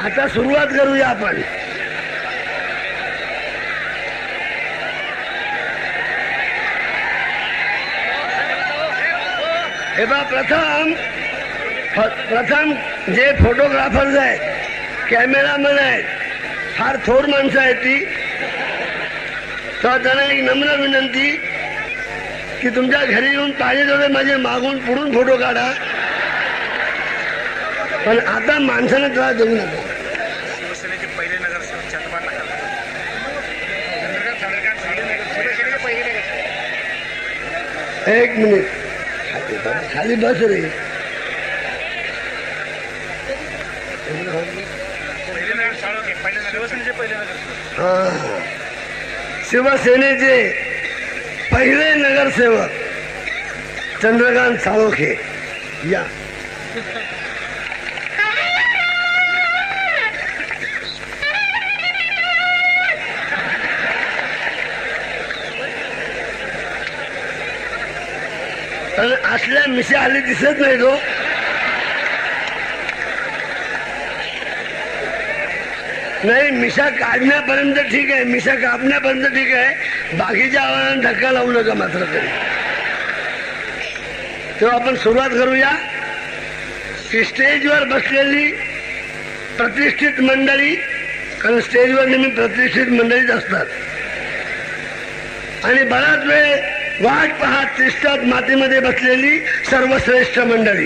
आता सुरुवात करूया आपण. हे बा प्रथम जे फोटोग्राफर्स आहेत, कॅमेरामॅन आहेत, फार थोर माणसं आहेत ती. तर त्यांना एक नम्र विनंती की तुमच्या घरी येऊन पाहिजे तेवढे माझे मागून पुढून फोटो काढा, पण आता माणसाने त्रास देऊ नका. शिवसेनेचे पहिले नगरसेवक चंद्रकांत एक मिनिट खाली बस रे. शिवसेनेचे पहिले नगरसेवक चंद्रकांत साळोखे या. असल्या मिशा हल्ली दिसत नाही तो. नाही, मिशा काढण्यापर्यंत ठीक आहे, मिशा कापण्यापर्यंत ठीक आहे, बाकीच्या आव्हानांना धक्का लावू नका मात्र तरी. तेव्हा आपण सुरुवात करूया की स्टेजवर बसलेली प्रतिष्ठित मंडळी, कारण स्टेजवर नेहमी प्रतिष्ठित मंडळीच असतात, आणि बराच वेळ वाट पाहत तिष्ठत मातीमध्ये बसलेली सर्वश्रेष्ठ मंडळी.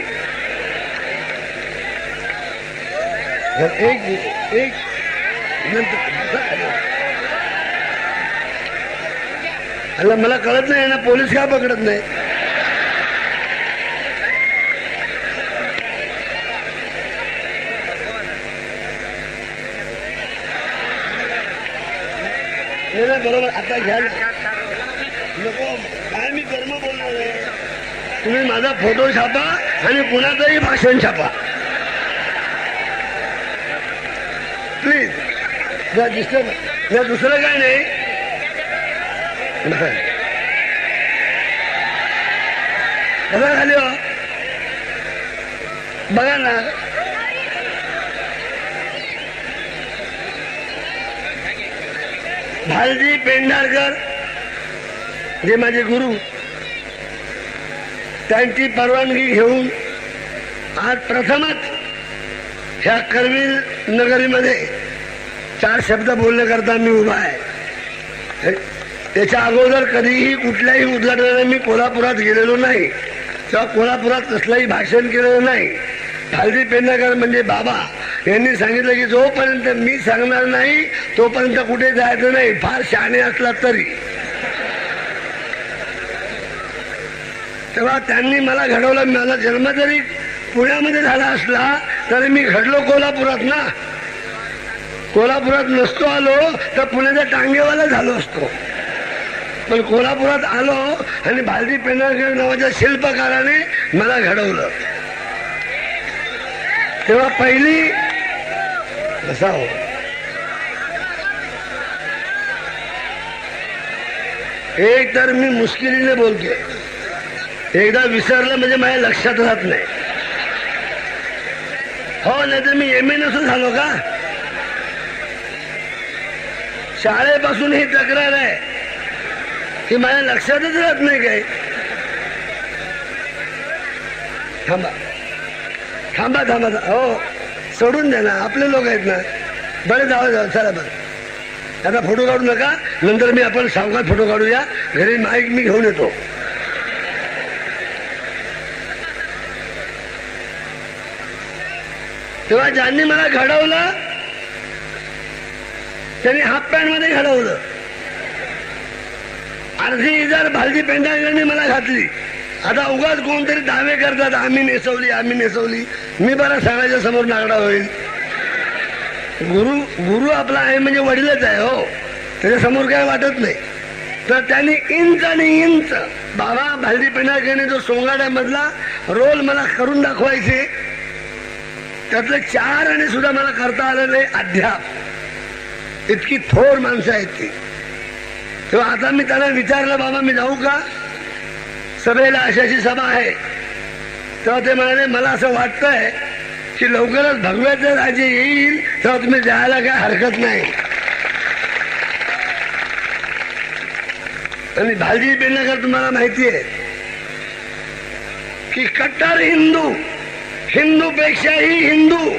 एक मला कळत नाही ना, पोलीस का पकडत नाही. बरोबर, आता घ्या नको, काय मी कर्म बोलणार आहे. तुम्ही माझा फोटो छापा आणि कुणाचंही भाषण छापा प्लीज. दुसरं काय नाही. बघा खाली हो, बघा ना. भालजी पेंढारकर जे माझे गुरु, त्यांची परवानगी घेऊन आज प्रथमच ह्या करवीर नगरीमध्ये 4 शब्द बोलण्याकरता मी उभा आहे. त्याच्या अगोदर कधीही कुठल्याही उद्घाटनाला मी कोल्हापुरात गेलेलो नाही किंवा कोल्हापुरात कसलंही भाषण केलेलं नाही. भालजी पेंढारकर म्हणजे बाबा यांनी सांगितलं की जोपर्यंत मी सांगणार नाही तोपर्यंत कुठे जायचं नाही, फार शहाणे असला तरी. तेव्हा त्यांनी मला घडवलं. माझा जन्म जरी पुण्यामध्ये झाला असला तरी मी घडलो कोल्हापुरात ना. कोल्हापुरात नसतो आलो तर पुण्याचा टांगेवाला झालो असतो, पण कोल्हापुरात आलो आणि भालजी पेंढारकर नावाच्या शिल्पकाराने मला घडवलं. तेव्हा पहिली बसाव एक तर मी मुश्किलीने बोलते, एकदा विसरलं म्हणजे माझ्या लक्षात राहत नाही. हो, नाही तर मी एम ए नसून झालो का. शाळेपासून ही तक्रार आहे की माझ्या लक्षातच राहत नाही काही. थांबा थांबा थांबा, हो सोडून द्या ना, आपले लोक आहेत ना. बरे जाऊ चला बरं, आता फोटो काढू नका, नंतर मी आपण सावकाश फोटो काढूया. घरी माईक मी घेऊन येतो. तेव्हा ज्यांनी मला घडवलं त्यांनी हाफ पॅन्ट मध्ये घडवलं. अर्धी इजार भालजी पेंढारकरांनी मला घातली. आता उगाच कोणतरी दावे करतात आम्ही नेसवली आम्ही नेसवली. मी बरं सगळ्याच्या समोर नागडा होईल. गुरु आपला आहे म्हणजे वडीलच आहे हो, त्याच्या समोर काय वाटत नाही. तर त्यांनी इंच आणि इंच बाबा भालजी पेंढारकरांनी जो सोंगाड्यामधला रोल मला करून दाखवायचे त्यातले 4 आणि सुद्धा मला करता आलं नाही अद्याप. इतकी थोर माणसं आहेत ती. तेव्हा आता मी त्यांना विचारलं बाबा मी जाऊ का सभेला, अशाची सभा आहे. तेव्हा ते म्हणाले मला असं वाटतंय की लवकरच भगव्याचं राज्य येईल तेव्हा तुम्ही जायला काय हरकत नाही. आणि भालजी पेडणेकर तुम्हाला माहिती आहे की कट्टर हिंदूपेक्षाही हिंदू,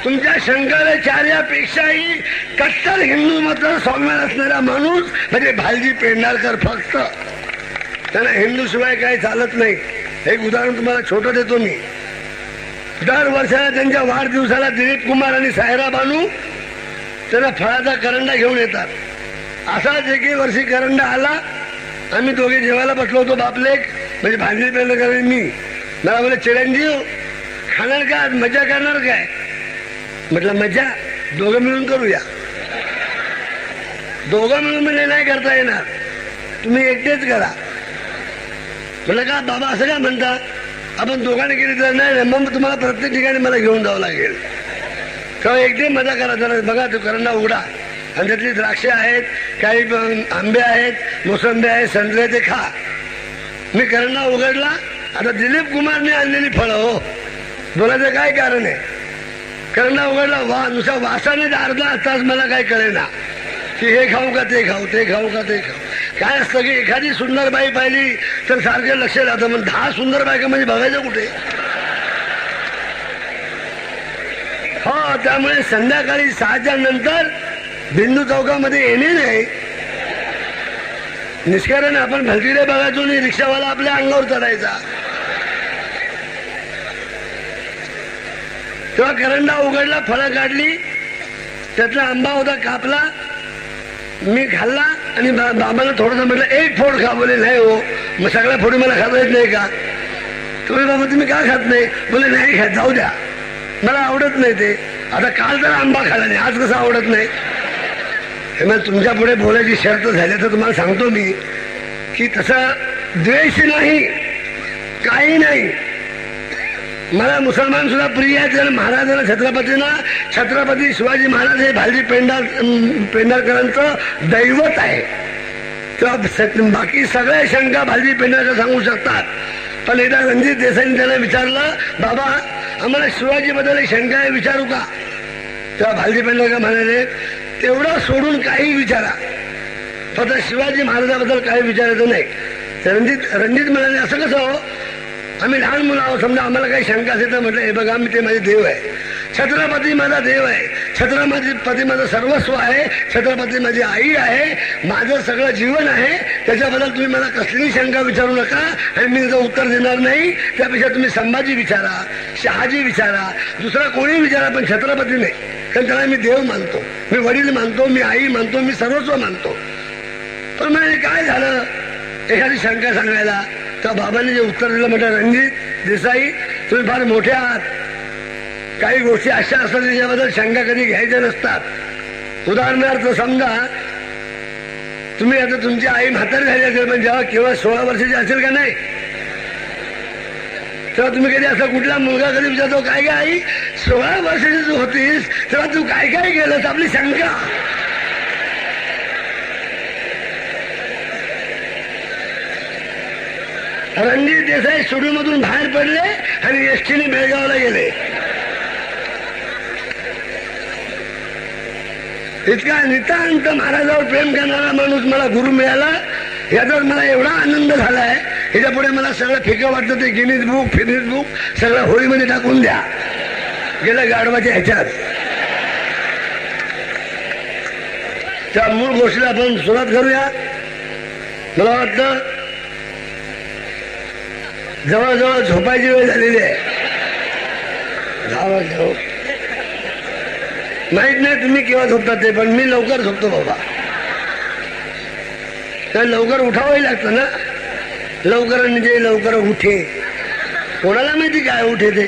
तुमच्या शंकराचार्यापेक्षाही कट्टर हिंदू मधला स्वाभिमान असणारा माणूस म्हणजे भालजी पेडणेकर. फक्त त्यांना हिंदू शिवाय काही चालत नाही. एक उदाहरण तुम्हाला छोटं देतो मी. दर वर्षाला त्यांच्या वाढदिवसाला दिलीप कुमार आणि सायरा बानू त्यांना फळाचा करंडा घेऊन येतात. असाच एके वर्षी करंडा आला. आम्ही दोघे जेवायला बसलो होतो बापलेक, म्हणजे भालजी पेडणेकर आणि मी. मला बोले चिरंजीव खाणार का, मजा करणार काय? म्हटलं मजा दोघं मिळून करूया. दोघं मिळून म्हणजे नाही करता येणार, तुम्ही एकटेच करा. म्हटलं का बाबा असं का म्हणता? आपण दोघांनी केली तर नाही, मग तुम्हाला प्रत्येक ठिकाणी मला घेऊन जावं लागेल. तेव्हा एकटे मजा करा. जरा बघा तो करंडा उघडा आणि त्यातली द्राक्षे आहेत, काही आंबे आहेत, मोसंबी आहेत, संत्रे, ते खा. मी करंडा उघडला. आता दिलीप कुमारने आणलेली फळं हो, बोलायचं काय कारण आहे? करंडा उघडला, नुसता वासाने अर्धा तास मला काय कळेना की हे खाऊ का ते खाऊ, ते खाऊ का ते खाऊ. काय असतं की एखादी सुंदर बाई पाहिली तर सारखं लक्ष राहतं, मग 10 सुंदर बायका म्हणजे बघायचं कुठे? हो, त्यामुळे संध्याकाळी 6च्या नंतर बिंदू चौकामध्ये येणे नाही. निष्कारण आपण भलतीकडे बघायचो आणि रिक्षावाला आपल्या अंगावर चढायचा. तेव्हा करंडा उघडला, फळं काढली, त्यातला आंबा होता कापला, मी खाल्ला आणि बाबाला थोडंसं म्हटलं एक फोड खा. बोले नाही हो, मग सगळ्या फोडी मला खाता येत नाही का? तुम्ही बाबा तुम्ही का खात नाही? बोले नाही खात, जाऊ द्या, मला आवडत नाही ते. आता काल तर आंबा खाल्ला नाही, आज कसं आवडत नाही? हे मग तुमच्या पुढे बोलायची शर्त झाली तर तुम्हाला सांगतो मी की तसं द्वेष नाही, काही नाही. मला मुसलमान सुद्धा प्रिय आहेत. आणि महाराजांना छत्रपती शिवाजी महाराज हे भालजी पेडणेकरांचं दैवत आहे. तेव्हा बाकी सगळ्या शंका भालजी पेडणेकर सांगू शकतात. पण एकदा रणजित देसाईंनी त्यांना विचारलं, बाबा आम्हाला शिवाजी बद्दल शंका आहे, विचारू का? तेव्हा भालजी पेडणेकर म्हणाले, तेवढं सोडून काही विचारा, फक्त शिवाजी महाराजाबद्दल काही विचारायचं नाही. रणजित म्हणाले, असं कसं हो, आम्ही लहान मुलं आहोत, समजा आम्हाला काही शंका असेल तर म्हटलं, हे बघा मी ते माझे देव आहे, छत्रपती माझा देव आहे, छत्रपती माझं सर्वस्व आहे, छत्रपती माझी आई आहे, माझं सगळं जीवन आहे, त्याच्याबद्दल तुम्ही मला कसलीही शंका विचारू नका आणि मी त्याचं उत्तर देणार नाही. त्यापेक्षा तुम्ही संभाजी विचारा, शहाजी विचारा, दुसरा कोणी विचारा, पण छत्रपती नाही. कारण त्याला मी देव मानतो, मी वडील मानतो, मी आई मानतो, मी सर्वस्व मानतो. पण म्हणजे काय झालं एखादी शंका सांगायला, तर बाबांनी जे उत्तर दिलं, म्हटलं रणजित देसाई तुम्ही फार मोठे आहात, काही गोष्टी अशा असतात त्याच्याबद्दल शंका कधी घ्यायच्या नसतात. उदाहरणार्थ समजा तुम्ही आता तुमची आई म्हातारी झाली असेल, पण जेव्हा केवळ 16 वर्षाची असेल का नाही, तेव्हा तुम्ही कधी असा कुठला मुलगा कधी विचारतो, काय काय आई 16 वर्षाची तू होतीस तेव्हा तू काय काय केलंस? आपली शंका. रणजित देसाई स्टुडिओमधून बाहेर पडले आणि एसटीने बेळगावला गेले. इतका नितांत महाराजावर प्रेम करणारा माणूस मला गुरु मिळाला, याचा मला एवढा आनंद झालाय. ह्याच्या पुढे मला सगळं फिकं वाटतं, ते गिनीज बुक फिनिश बुक सगळं होळीमध्ये टाकून द्या, गेल्या गाडवाच्या ह्याच्यात. त्या मूळ गोष्टीला आपण सुरुवात करूया. मला वाटतं जवळजवळ झोपायची वेळ झालेली आहे. माहित नाही तुम्ही केव्हा झोपतात ते, पण मी लवकर झोपतो बाबा. तर लवकर उठावंही लागतं ना. लवकर म्हणजे लवकर उठे, कोणाला माहिती काय उठे ते.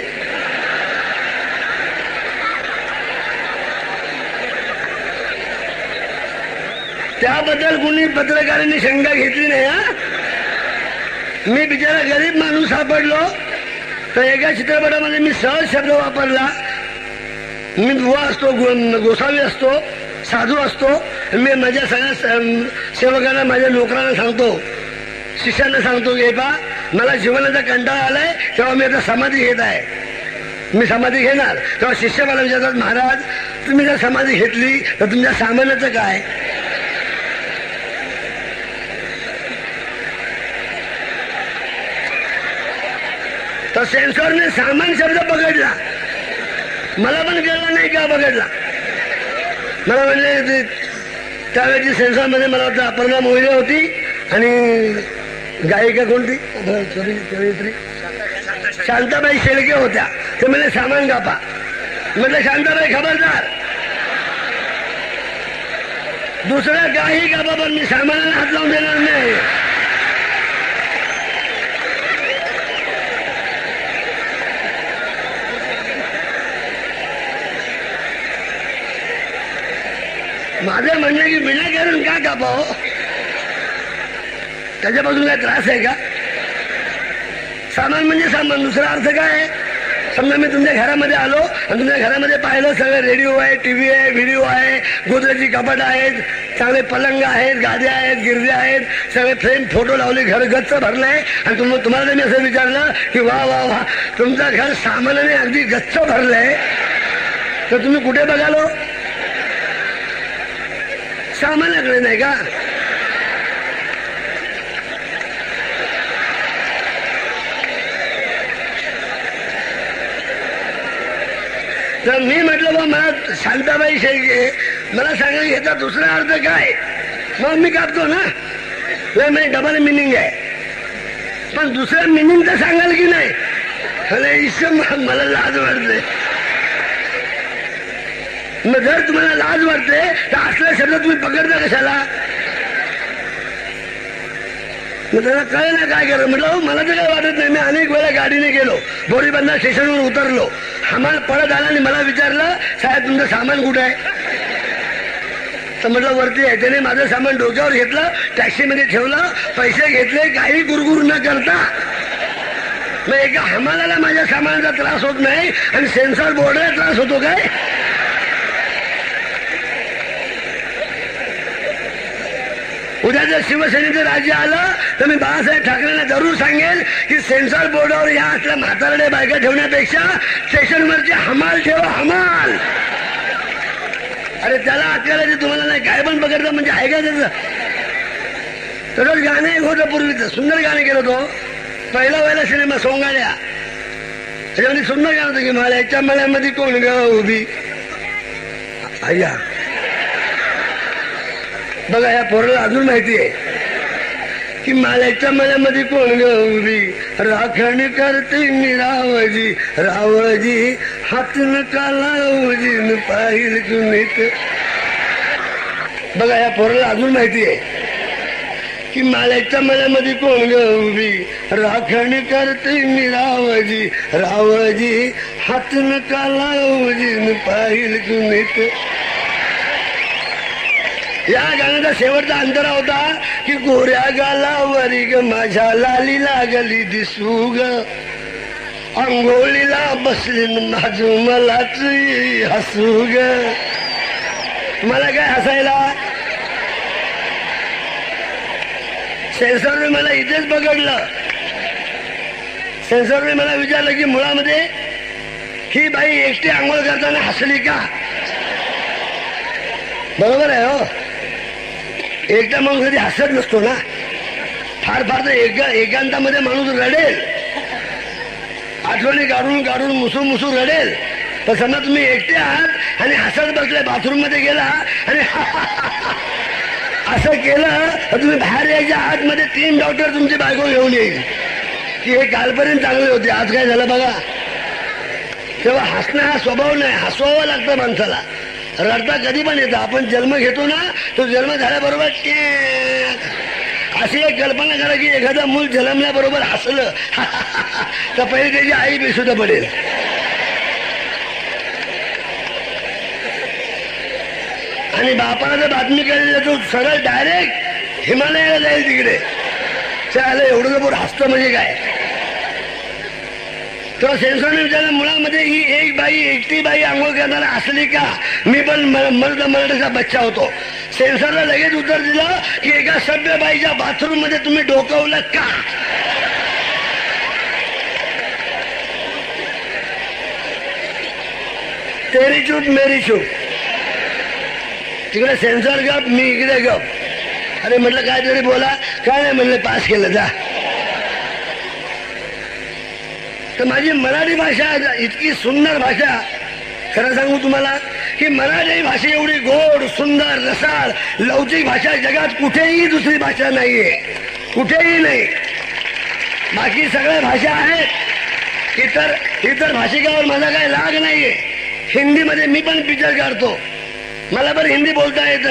त्याबद्दल कुणी पत्रकारांनी शंका घेतली नाही. हा, मी बिचारा गरीब माणूस सापडलो तर एका चित्रपटामध्ये मी सहज शब्द वापरला. मी बुवा असतो, गोसावी असतो, साधू असतो. मी माझ्या सगळ्या सेवकांना, माझ्या नोकरांना सांगतो, शिष्यांना सांगतो की बा मला जीवनाचा कंटाळा आलाय, तेव्हा मी आता समाधी घेत आहे. मी समाधी घेणार. तेव्हा शिष्य मला विचारतात, महाराज तुम्ही जर समाधी घेतली तर तुमच्या सामानाचं काय? तर सेन्सॉरने सामान शब्द पकडला, मला पण कळला नाही का पकडला. मला म्हणले त्यावेळेची सेन्सॉरमध्ये मला वाटतं अपर्णा मोहिते होती आणि गायिका कोणती कवयित्री शांताबाई शेळके होत्या. ते म्हणजे सामान कापा. म्हटलं शांताबाई खबरदार, दुसरं काही कापा पण मी सामानाला हात लावून देणार नाही. माझं म्हणणं की विनाकारण का कापावं, त्याच्यापासून काय त्रास आहे का? सामान म्हणजे सामान, दुसरा अर्थ काय आहे? समजा मी तुमच्या घरामध्ये आलो आणि तुमच्या घरामध्ये पाहिलं सगळे रेडिओ आहे, टीव्ही आहे, व्हिडिओ आहे, गोदरेजची कपाट आहेत, चांगले पलंग आहेत, गाद्या आहेत, गिरद्या आहेत, सगळे फ्रेम फोटो लावले, घर गच्च भरलंय आणि तुम्हाला मी असं विचारलं की वा वा वा तुमचं घर सामानाने अगदी गच्च भरलंय, तर तुम्ही कुठे बघालो? सामानाकडे नाही का? तर मी म्हटलं बा मला शांताबाई शेळके मला सांगा याचा दुसरा अर्थ काय? मग मी कापतो ना, म्हणजे डबल मिनिंग आहे. पण दुसरा मिनिंग तर सांगाल की नाही? अरे ईश्वर मला लाज वाटते. मग जर तुम्हाला लाज वाटते तर असला शब्द तुम्ही पकडता कशाला? मग त्याला कळलं ना काय करा. म्हटलं मला तर काय वाटत नाही. मी अनेक वेळा गाडीने गेलो, बोरीबंधा स्टेशनवर उतरलो, हमाल पळत आला आणि मला विचारलं साहेब तुमचं सामान कुठं आहे? तर म्हटलं वरती आहे. त्याने माझं सामान डोक्यावर घेतलं, टॅक्सीमध्ये ठेवलं, पैसे घेतले, काही गुरगुर न करता. मग एका हमालाला माझ्या सामानाचा त्रास होत नाही आणि सेन्सॉर बोर्डला त्रास होतो काय? उद्या जर शिवसेनेचं राज्य आलं तर मी बाळासाहेब ठाकरेंना जरूर सांगेल की सेन्सॉर बोर्डावर या असल्या म्हातारड्या बायका ठेवण्यापेक्षा स्टेशनवरचे हमाल ठेवा, हमाल. अरे त्याला अकरायला तुम्हाला नाही काय पण पकडतं म्हणजे आहे का त्याचं? तसंच गाणं एक होतं पूर्वीचं, सुंदर गाणं केलं तो. पहिला सिनेमा सोंगाड्या, त्याच्यामध्ये सुंदर गाणं होतं की माळ्याच्या मळ्यामध्ये कोण ग उभी. अय्या बघा या पोराला अजून माहिती आहे की माळ्याच्या मळ्यामध्ये कोण ग उभी, राखण करते मी रावजी, रावजी हातन का लावजी पाहिल कुणीत. बघा या पोराला अजून माहिती आहे की माळ्याच्या मळ्यामध्ये कोण ग उभी, राखण करते मी रावजी, रावजी हातन का लावजी पाहिल कुणीत. या गाण्याचा शेवटचा अंतरा होता की गोऱ्या गालावरी ग माझ्या लाली लागली दिसू ग, अंघोळीला बसली माझू मलाच हसू ग. मला काय हसायला? सेन्सॉरने मला इथेच पकडलं. सेन्सॉरने मला विचारलं की मुळामध्ये ही बाई एकटी आंघोळ करताना हसली का? बरोबर आहे हो, एकटा माणूस कधी हसत नसतो ना. फार तर एकांतामध्ये माणूस रडेल, आठवणी काढून काढून मुसू रडेल. तर समजा तुम्ही एकटे आहात आणि हसत बसले, बाथरूम मध्ये गेला आणि असं केलं तर तुम्ही बाहेर यायच्या आतमध्ये 3 डॉक्टर तुमची बायको घेऊन येईल की हे कालपर्यंत चांगले होते, आज काय झालं बघा. तेव्हा हसणं हा स्वभाव नाही, हसवावं लागतं माणसाला. रडता कधी पण येतं. आपण जन्म घेतो ना, तो जन्म झाल्याबरोबर अशी एक कल्पना करा की एखादा मूल जन्मल्याबरोबर हसलं तर पहिले त्याची आई बेसुद्धा पडेल. आणि बापाला जर बातमी कळली तो सरळ डायरेक्ट हिमालयाला जाईल तिकडे. चाल एवढं जर हसतं म्हणजे काय? तर सेन्सॉरने विचारलं मुळामध्ये ही एक बाई एकटी बाई आंघोळ करणारा असली का? मी पण मर्दचा बच्चा होतो. सेन्सॉरला लगेच उत्तर दिलं की एका सभ्य बाईच्या बाथरूम मध्ये तुम्ही डोकावलं का? तेरी चूप मेरी चूप. तिकडे सेन्सर गप, मी इकडे गप. अरे म्हटलं काहीतरी बोला. काय नाही म्हणलं, पास केलं जा. तर माझी मराठी भाषा इतकी सुंदर भाषा, खरं सांगू तुम्हाला की मराठी भाषा एवढी गोड, सुंदर, रसाळ, लवचिक भाषा जगात कुठेही दुसरी भाषा नाहीये, कुठेही नाही. बाकी सगळ्या भाषा आहेत. इतर भाषिकावर माझा काही लाग नाहीये. हिंदीमध्ये मी पण पिक्चर काढतो, मला पण हिंदी बोलता येत.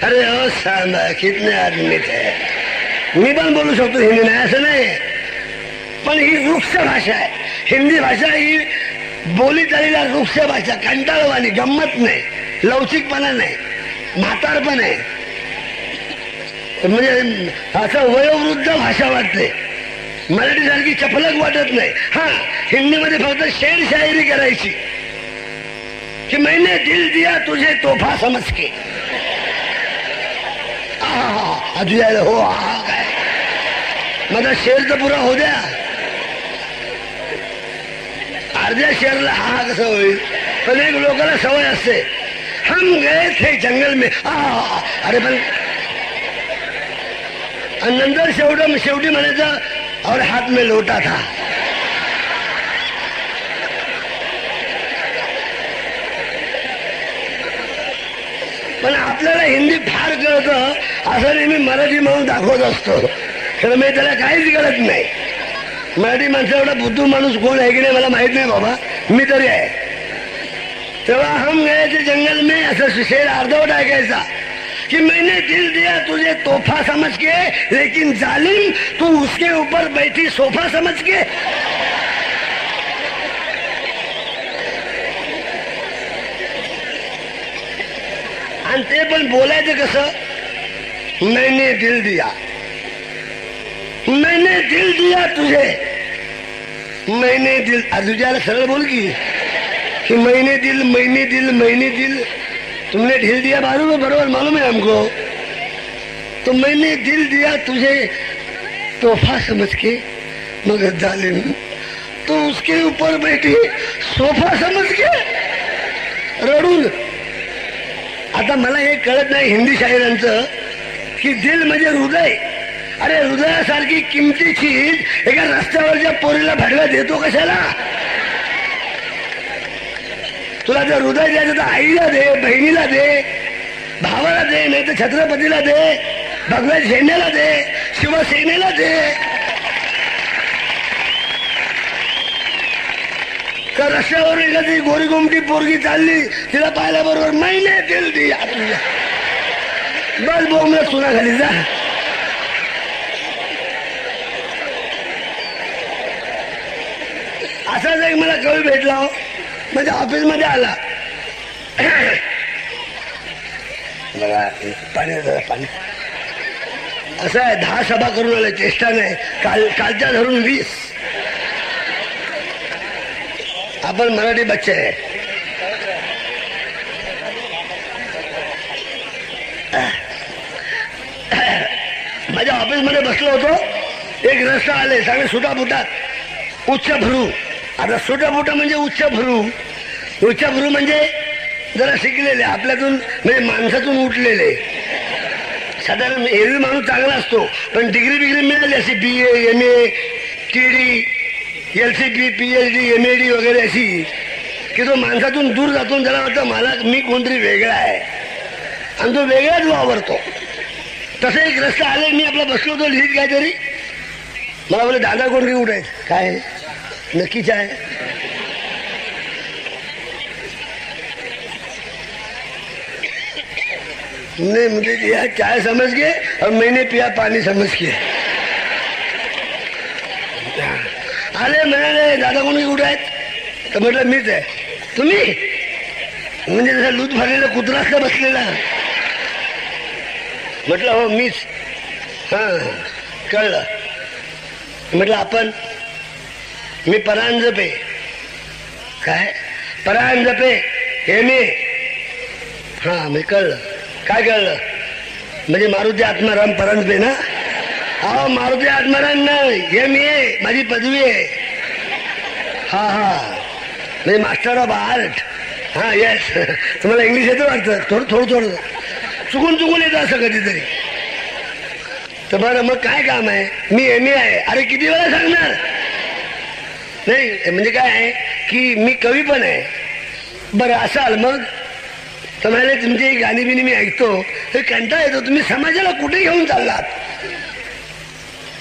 अरे हो सांगा कितने आदमी थे, मी पण बोलू शकतो हिंदी, नाही असं नाही. पण ही वृक्ष भाषा आहे. हिंदी भाषा ही बोली चालीला वृक्ष भाषा, कंटाळवाणी, गंमत नाही, लवचिकपणा नाही, म्हातारपण आहे. म्हणजे असं वयोवृद्ध भाषा वाटते. मराठी सारखी चपलक वाटत नाही. हा, हिंदीमध्ये फक्त शेर शायरी करायची कि मैंने दिल दिया तुझे तोहफा समझ के. हो काय माझा शेर तर पुरा हो द्या. अर्ध्या शेरला हा कसं होईल. पण एक लोकांना सवय असते, हम गए थे जंगल में. अरे पण नंतर शेवटी म्हणायचं और हात में लोटा था. पण आपल्याला हिंदी फार कळतं असं नेहमी मराठी म्हणून दाखवत असतो. खरं मी त्याला काहीच कळत नाही. मराठी माणसा एवढा बुद्धू माणूस कोण आहे की नाही मला माहित नाही बाबा, मी तरी आहे. तेव्हा हम गए थे जंगल में असं शेर अर्धवट ऐकायचा कि मैंने दिल दिया तुझे तोहफा समझ के, लेकिन जालिम तू उसके ऊपर बैठी सोफा समझ के. आणि ते पण बोलायचं कसं, मैंने दिल दिया, मैंने दिल दिया तुझे, मैंने दिल. तुझ्याला सरळ बोल की मैंने दिल, मैंने दिल, मैंने दिल. तुमने ढील दिया बरोबर मालूम है हमको. तो मैंने दिल दिया तुझे तोहफा समझ के, मगर जालिम तो उसके ऊपर बैठी सोफा समझ के. रडून. आता मला हे कळत नाही हिंदी शायरांचं की दिल म्हणजे हृदय. अरे हृदयासारखी किमती चीज एका रस्त्यावरच्या पोरीला भाडव्या देतो कशाला. तुला जर हृदय द्यायचं तर आईला दे, बहिणीला दे, भावाला दे, नाही तर छत्रपतीला दे, भगव्या झेंड्याला दे, शिवसेनेला दे. तर रस्त्यावर एखादी गोरी गोमटी पोरगी चालली, तिला पाहिल्याबरोबर मैंने दिल दिया, बस बोंबला चुना खाली जा. असाच एक मला कवी भेटला हो, म्हणजे ऑफिस मध्ये आला. बघा पाणी पाणी असं आहे. 10 सभा करून आले, चेष्टा नाही. कालच्या धरून 20. आपण मराठी बच्चे आहे. माझ्या ऑफिस मध्ये बसलो होतो, एक रस्ता आले सगळे सुटाफुटात उच्च भ्रू. आता सुटाफुटा म्हणजे उच्च भ्रू. उच्च भ्रू म्हणजे जरा शिकलेले, आपल्यातून म्हणजे माणसातून उठलेले. साधारण एरवी माणूस चांगला असतो, पण डिग्री मिळाली अशी BA MA TD LCP PhD MAD वगैरे अशी की तो माणसातून दूर जातो. त्याला वाटतं मला मी कोणतरी वेगळा आहे आणि तो वेगळाच वावरतो. तसं एक रस्ता आले, मी आपला बसलो होतो लिहित काहीतरी. मला बोले दादा कोणती उठायचं काय नक्कीच आहे. तुमने मुझे दिया चाय समझ के और मैंने पिया पानी समझ के. आले म्हणाले दादा कोणी कुठे आहेत, तर म्हटलं मीच आहे. तुम्ही म्हणजे जसं लूज भरलेला कुत्रा असला बसलेला. म्हटलं हो मीच. हा कळलं. म्हटलं आपण. मी परांजपे. काय परांजपे हे मी. हा मी कळलं. काय कळलं म्हणजे मारुती आत्माराम परांजपे ना. अहो मारुती आत्माराम नाही, MA माझी पदवी आहे. हा म्हणजे मास्टर ऑफ आर्ट. हा येस तुम्हाला इंग्लिश येतं वाटतं थोडं चुकून येतं असं कधीतरी. तर बरं मग काय काम आहे? मी MA आहे. अरे किती वेळा सांगणार? नाही म्हणजे काय आहे की मी कवी पण आहे. बरं असाल मग तर म्हणाले तुमची गाणी बिनी मी ऐकतो तर कंटाळा येतो. तुम्ही समाजाला कुठे घेऊन चाललात?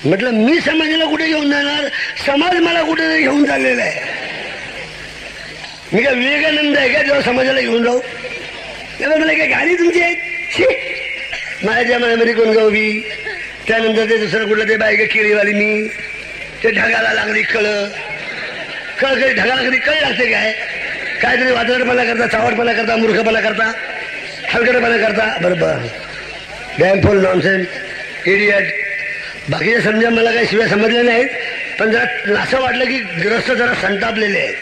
म्हटलं मी समाजाला कुठे घेऊन जाणार? समाज मला कुठे घेऊन चाललेला आहे. मी काय विवेकानंद आहे का जेव्हा समाजाला घेऊन जाऊ? मला काय गाणी तुमची आहेत? माझ्या मनामध्ये कोण गववी, त्यानंतर ते दुसरं कुठलं ते बायका केळीवाली मी, ते ढगाला लागली कळ कधी ढगाला कधी कळ लागते काय? काहीतरी वादळपणा करता, चावटपणा करता, मूर्खपणा करता, हलकटपणा करता. बरोबर डॅम फुल नॉनसेन्स इडियट. बाकीच्या समजा मला काही शिवाय समजले नाहीत, पण जरा असं वाटलं की ग्रस्त जरा संतापलेले आहेत.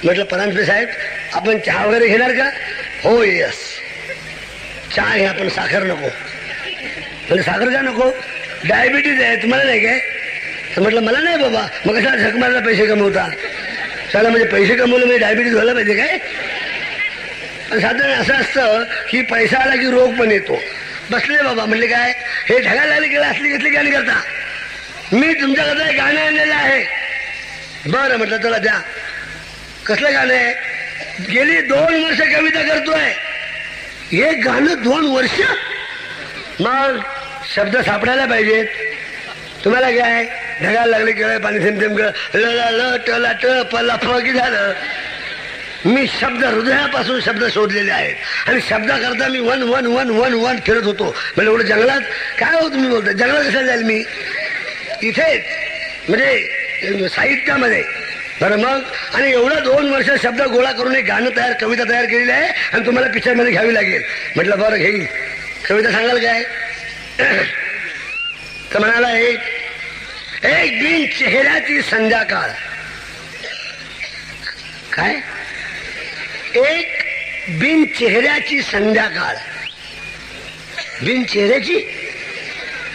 म्हटलं परांजपे साहेब आपण चहा वगैरे घेणार का? हो यस चहा घ्या पण साखर नको. म्हणजे साखर का नको? डायबिटीज आहे तुम्हाला नाही काय? तर म्हटलं मला नाही बाबा. मग कशा झक मारला पैसे कमवता? चला म्हणजे पैसे कमवले म्हणजे डायबिटीज व्हायला पाहिजे काय? साधारण असं असतं की पैसा आला की रोग पण येतो. बसले बाबा म्हणले काय हे ढगायला लागले गेला असली घेतली गाणी करता? मी तुमच्याकडे गाणं आणलेलं आहे. बरं म्हटलं चला द्या. कसलं गाणं आहे? गेली 2 वर्ष कविता करतोय. हे गाणं 2 वर्ष? मग शब्द सापडायला पाहिजेत. तुम्हाला काय ढगायला लागले केळ पाणी थेंब थेंब ल ट पला की झालं. मी शब्द हृदयापासून शब्द शोधलेले आहेत आणि शब्दा करता मी वन वन वन वन वन फिरत होतो. म्हणजे एवढं जंगलात काय हो तुम्ही बोलता? जंगलात कशाला जाईल मी? इथेच म्हणजे साहित्यामध्ये. बरं मग आणि एवढं 2 वर्ष शब्द गोळा करून एक गाणं तयार कविता तयार केलेली आहे आणि तुम्हाला पिक्चरमध्ये घ्यावी लागेल. म्हटलं बरं घेईल. कविता सांगाल काय? तर म्हणाला एक बिन चेहऱ्याची संध्याकाळ. काय? एक बिन चेहऱ्याची संध्याकाळ. बिन चेहऱ्याची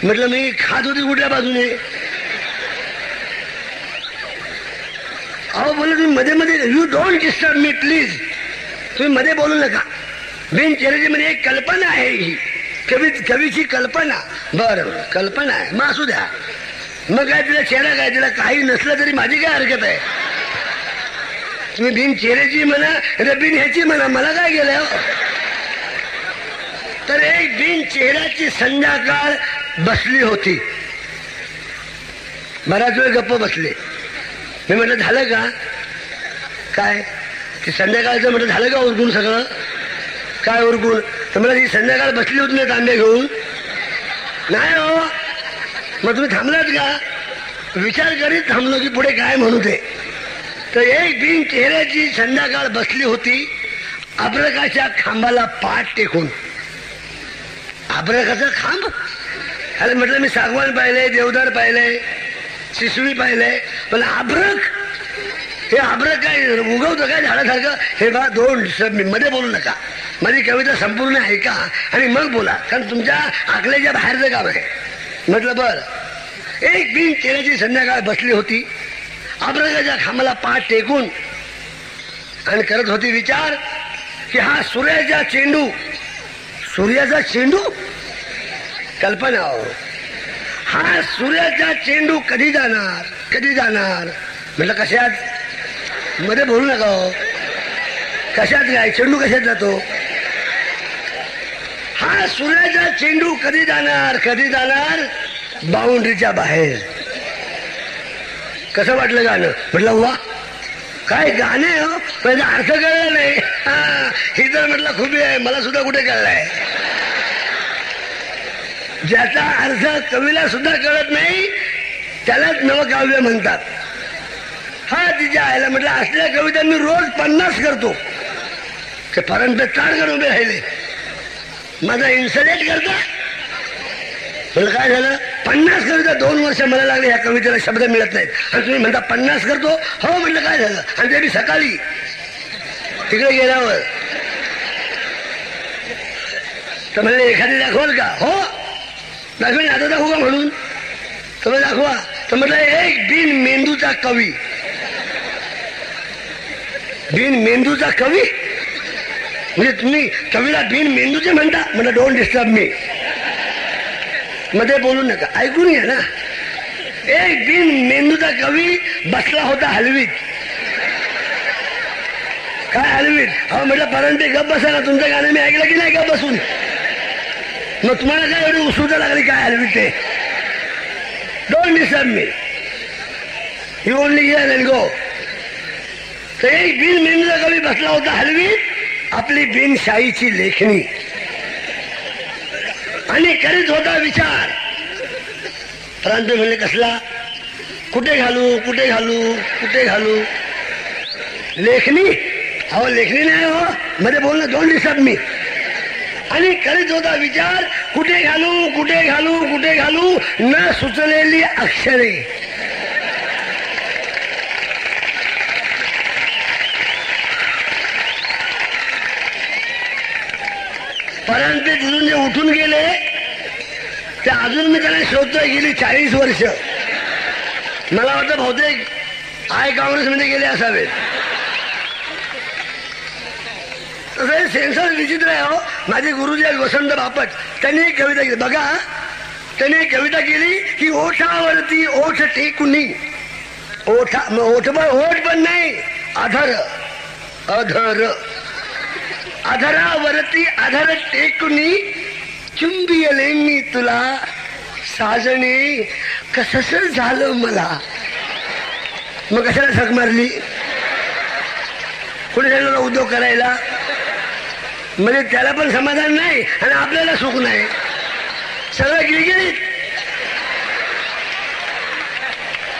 म्हटलं मी खात होती कुठल्या बाजूने? अहो बोला तुम्ही मध्ये मध्ये you don't disturb me please. तुम्ही मध्ये बोलू नका. बिन चेहऱ्याची म्हणजे एक कल्पना आहे ही कवीची कल्पना. बरं कल्पना आहे मग असू द्या. मग काय तिला चेहरा काय? तिला काही नसलं तरी माझी काय हरकत आहे? तुम्ही बिन चेहऱ्याची म्हणा रे बिन ह्याची म्हणा मला काय गेलं? तर एक बिन चेहऱ्याची संध्याकाळ बसली होती. बराच वेळ गप्प बसले. मी म्हटलं झालं का काय? ते संध्याकाळचं म्हटलं झालं का उरकून सगळं? काय उरकून? तर मला ती संध्याकाळ बसली होती ना तांबे घेऊन. नाही हो. मग तुम्ही थांबलात का? विचार करीत थांबलो की पुढे काय म्हणू ते. तर एक बिन चेहऱ्याची संध्याकाळ बसली होती अब्रकाच्या खांबाला पाठ टेकून. अब्रकाचा खांब? अरे म्हटलं मी सागवान पाहिलंय, देवदार पाहिलंय, शिसवी पाहिलंय, पण अब्रक हे अब्रक काय उगवतं काय झाडासारखं? हे बा 2 शब्द मध्ये बोलू नका. माझी कविता संपूर्ण ऐका आणि मग बोला, कारण तुमच्या आकल्याच्या बाहेरचं काम आहे. म्हटलं बर. एक बिन चेहऱ्याची संध्याकाळ बसली होती अब्रकाच्या खांबाला पाठ टेकून आणि करत होती विचार की हा सूर्याचा चेंडू. सूर्याचा चेंडू? कल्पना हो. हा सूर्याचा चेंडू कधी जाणार कधी जाणार? म्हटलं कशात? मध्ये बोलू नका हो. कशात काय? चेंडू कशात जातो? हा सूर्याचा चेंडू कधी जाणार कधी जाणार? बाउंड्रीच्या बाहेर. कसं वाटलं गाणं? म्हटलं वा काय गाणे हो. पण अर्थ कळला नाही. ही तर म्हटलं खूप आहे. मला सुद्धा कुठे कळलाय? ज्याचा अर्थ कवीला सुद्धा कळत नाही त्यालाच नवकाव्य म्हणतात. हा तिच्या आयला म्हटलं असल्या कविता मी रोज 50 करतो. ते पर्यंत चाड करून उभे राहिले. माझा इन्सल्ट करता. म्हटलं काय झालं? 50 कविता 2 वर्ष मला लागले ह्या कवितेला शब्द मिळत नाहीत आणि तुम्ही म्हणता 50 करतो. हो म्हटलं काय झालं? आणि ते मी सकाळी तिकडे गेल्यावर तर म्हणले एखादी दाखवाल का? हो दाखवेल. आता दाखवू का म्हणून? तुम्ही दाखवा. तर म्हटलं एक बिन मेंदूचा कवी. बिन मेंदूचा कवी? म्हणजे तुम्ही कवीला बिन मेंदूचे म्हणता, म्हणजे डोंट डिस्टर्ब मी, मध्ये बोलू नका, ऐकून घ्या ना. एक बिन मेंदूचा कवी बसला होता हलवीत. काय हलवीत? अहो म्हटलं परंते गप बसा ना, तुमचं गाणं मी ऐकलं की नाही गप बसून? मग तुम्हाला काय एवढी उत्सुकता लागली काय हलवीत ते? Don't disturb me, you only here and go. तर एक बिन मेंदूचा कवी बसला होता हलवीत, आपली बिनशाहीची लेखणी, आणि करीत होता विचार. प्रांत म्हणले कसला? कुठे घालू कुठे घालू कुठे घालू? लेखणी? अहो लेखणी नाही हो, मध्ये बोलणं डोंट डिस्टर्ब मी. आणि करीत होता विचार, कुठे घालू कुठे घालू कुठे घालू, न सुचलेली अक्षरे. परंतु तिथून जे उठून गेले ते अजून मी त्यांना शोधतोय, गेली 40 वर्ष. मला वाटतं बहुतेक काँग्रेसमध्ये गेले असावेत. तसं सेन्सर विचित्र आहे हो. माझे गुरुजी आहेत वसंत बापट, त्यांनी एक कविता केली बघा. त्यांनी एक कविता केली की ओठावरती ओठ टेकुनी, ओठ पण नाही, अधर अधर अधरावरती अधर टेकुनी, चुंबियले मी तुला साजणे, कसं झालं मला. मग कशाला झक मारली? कुणी सांगितलं उद्योग करायला? म्हणजे त्याला पण समाधान नाही आणि आपल्याला सुख नाही, सगळं गिळगिळीत.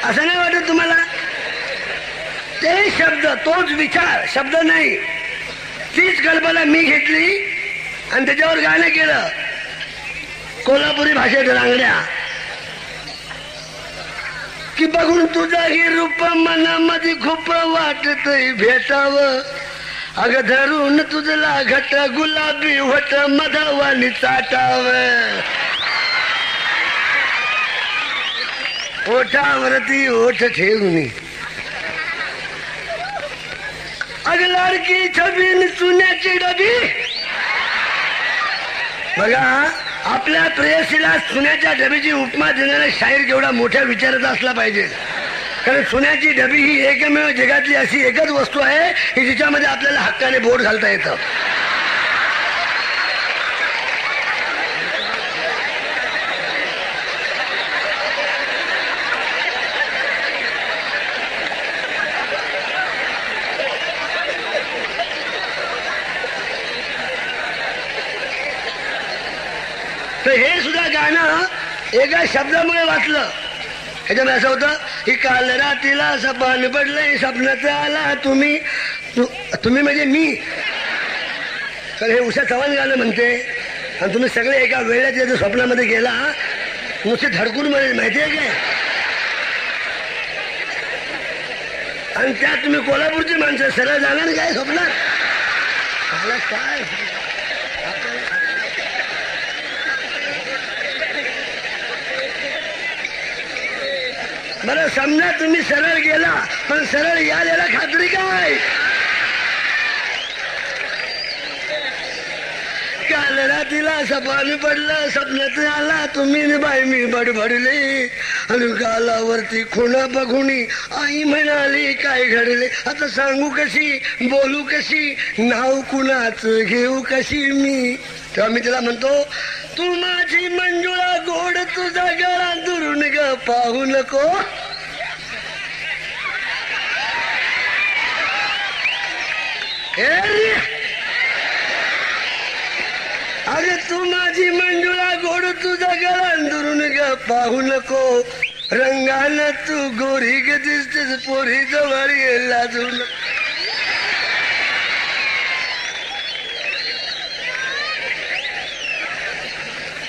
असं नाही वाटत तुम्हाला? ते शब्द, तोच विचार, शब्द नाही, तीच कल्पना मी घेतली आणि त्याच्यावर गाणं केलं कोल्हापुरी भाषेत रांगड्या. की बघून तुझा ही रूप मनामध्ये खूप वाटतय भेटावं, अग धरून तुझला घट गुलाबी वट मधवानी चाटावं. ओठावरती ओठ ठेवून अग लाडकी छबीन चुन्याची डबी. बघा, आपल्या प्रेयसीला चुन्याच्या डबीची उपमा देणारा शाहीर केवढा मोठ्या विचाराचा असला पाहिजे. कारण चुन्याची डबी ही एकमेव जगातली अशी एकच वस्तू आहे की जिच्यामध्ये आपल्याला हक्काने बोट घालता येतं. तर हे सुद्धा गाणं एका शब्दामुळे वाचलं. ह्याच्यामध्ये असं होतं की काल रात्रीला सपान पडलंय, स्वप्नात आला तुम्ही. तुम्ही म्हणजे मी. तर हे उषा चव्हाण गाणं म्हणते आणि तुम्ही सगळे एका वेळेच्या स्वप्नामध्ये गेला, नुसते धडकून माहितीये काय. आणि त्यात तुम्ही कोल्हापूरची माणसं सरळ जाणार काय स्वप्नात? काय बरं, समजा तुम्ही सरळ गेला, पण सरळ यायला खात्री काय? काल रात्रीला सपान पडलं, स्वप्नात आला तुम्ही बाई मी बडबडले, आणि गालावरती खुणा बघुनी आई म्हणाली काय घडले. आता सांगू कशी, बोलू कशी, नाव कुणाच घेऊ कशी मी. तेव्हा मी तिला म्हणतो, तू माझी मंजुळा गोड, तुझा गळा दुरून ग पाहू नको. अरे तू माझी मंजुळा गोड, तुझा गळा दुरून ग पाहू नको. रंगानं तू गोरी ग दिसतेस, पोरी जवळ लाजून.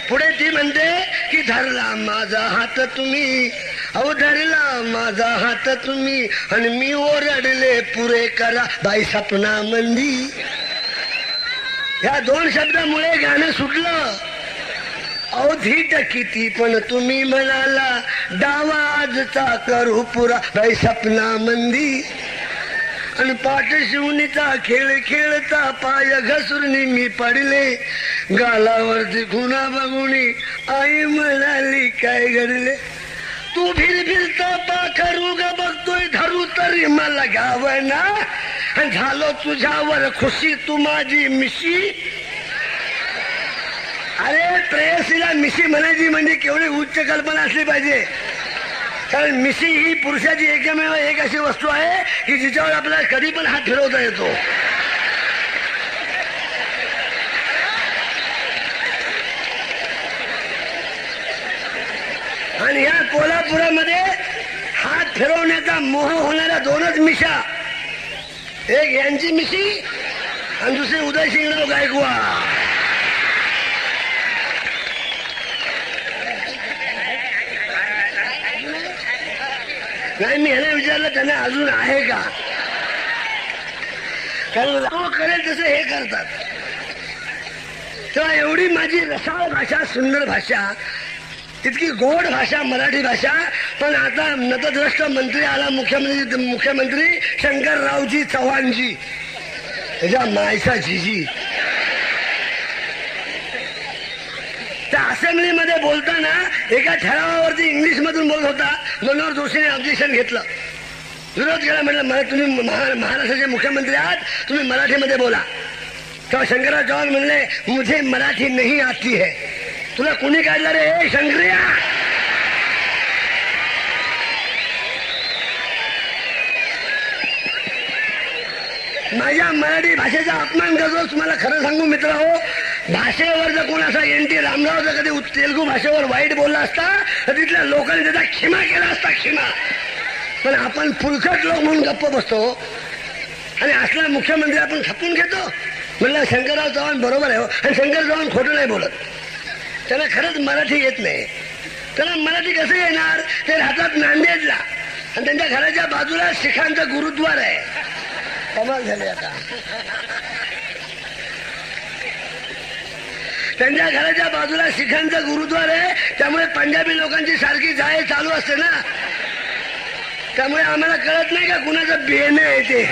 पुढे ती म्हणते की धरला माझा हात तुम्ही, अहो धरला माझा हात तुम्ही, आणि मी ओरडले पुरे करा बाई सपना मंदी. ह्या दोन शब्दामुळे गाणं सुटलं. अवधीट किती पण तुम्ही म्हणाला, डावा आजचा करू पुरा बाई सपना मंदी. आणि पाठ शिवणीचा खेळ खेळता पाय घसरून मी पडले, गालावरती खुणा बघुनी आई म्हणाली काय घडले, तू फिरता पाखरू ग बघतोय धरू तरी मला घ्यावना, झालो तुझ्यावर खुशी तू माझी मिशी. अरे प्रेयसीला मिशी म्हणायची म्हणजे केवढी उच्च कल्पना असली पाहिजे, कारण मिशी ही पुरुषाची एकमेव एक अशी वस्तू आहे की जिच्यावर आपल्याला कधी पण हात फिरवता येतो. आणि या कोल्हापुरामध्ये हात फिरवण्याचा मोह होणाऱ्या दोनच मिशा, एक यांची मिशी आणि दुसरी उदयसिंहराव गायकवाड. नाही मी ह्याला विचारलं त्यांना अजून आहे का, कारण तो करेल तसं हे करतात. तेव्हा एवढी माझी रसाळ भाषा, सुंदर भाषा, तितकी गोड भाषा मराठी भाषा. पण आता नतद्रष्ट मंत्री आला, मुख्यमंत्री शंकररावजी चव्हाणजी, त्याच्या मायचा जीजी. त्या असेंब्लीमध्ये बोलताना एका ठरावावरती इंग्लिश मधून बोलत होता. मनोहर जोशीने ऑब्जेक्शन घेतलं, विरोध केला, म्हटलं तुम्ही महाराष्ट्राचे मुख्यमंत्री आहात, तुम्ही मराठीमध्ये बोला. तेव्हा शंकरराव चव्हाण म्हणले मुझे मराठी नहीं आती है. तुला कुणी काढलं रे शंकरिया? माझ्या मराठी भाषेचा अपमान करतोस. मला खरं सांगू मित्र हो, भाषेवर जर कोण असा NT रामराव जर कधी तेलुगू भाषेवर वाईट बोलला असता तर तिथल्या लोकांनी त्याचा क्षमा केला असता, क्षमा. पण आपण फुलकट लोक म्हणून गप्प बसतो आणि असला मुख्यमंत्री आपण खपून घेतो. म्हणलं शंकरराव चव्हाण बरोबर आहे हो. आणि शंकर चव्हाण खोटं नाही बोलत, त्याला खरंच मराठी येत नाही. त्याला मराठी कसं येणार? ते राहतात नांदेडला आणि त्यांच्या घराच्या बाजूला शिखांचं गुरुद्वार आहे. कमाल झाली आता. त्यांच्या घराच्या बाजूला शिखांचं गुरुद्वार आहे, त्यामुळे पंजाबी लोकांची सारखी जाय चालू असते ना, त्यामुळे आम्हाला कळत नाही का कुणाचं बेन आहे ते.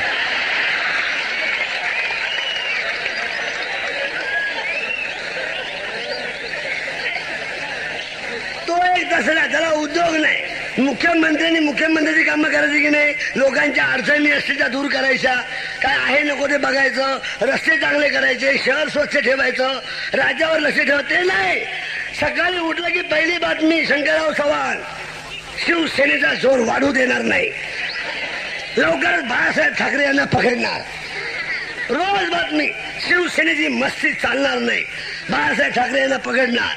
तो एक दसरा, त्याला उद्योग नाही. मुख्यमंत्र्यांनी मुख्यमंत्र्याची कामं करायची की नाही, लोकांच्या अडचणी असतील त्या दूर करायच्या, काय आहे नको ते बघायचं, रस्ते चांगले करायचे, शहर स्वच्छ ठेवायचं, राज्यावर लक्ष ठेवा, ते नाही. सकाळी उठलं की पहिली बातमी शंकरराव चव्हाण शिवसेनेचा जोर वाढू देणार नाही, लवकरच बाळासाहेब ठाकरे यांना पकडणार. रोज बातमी शिवसेनेची मस्ती चालणार नाही, बाळासाहेब ठाकरे यांना पकडणार.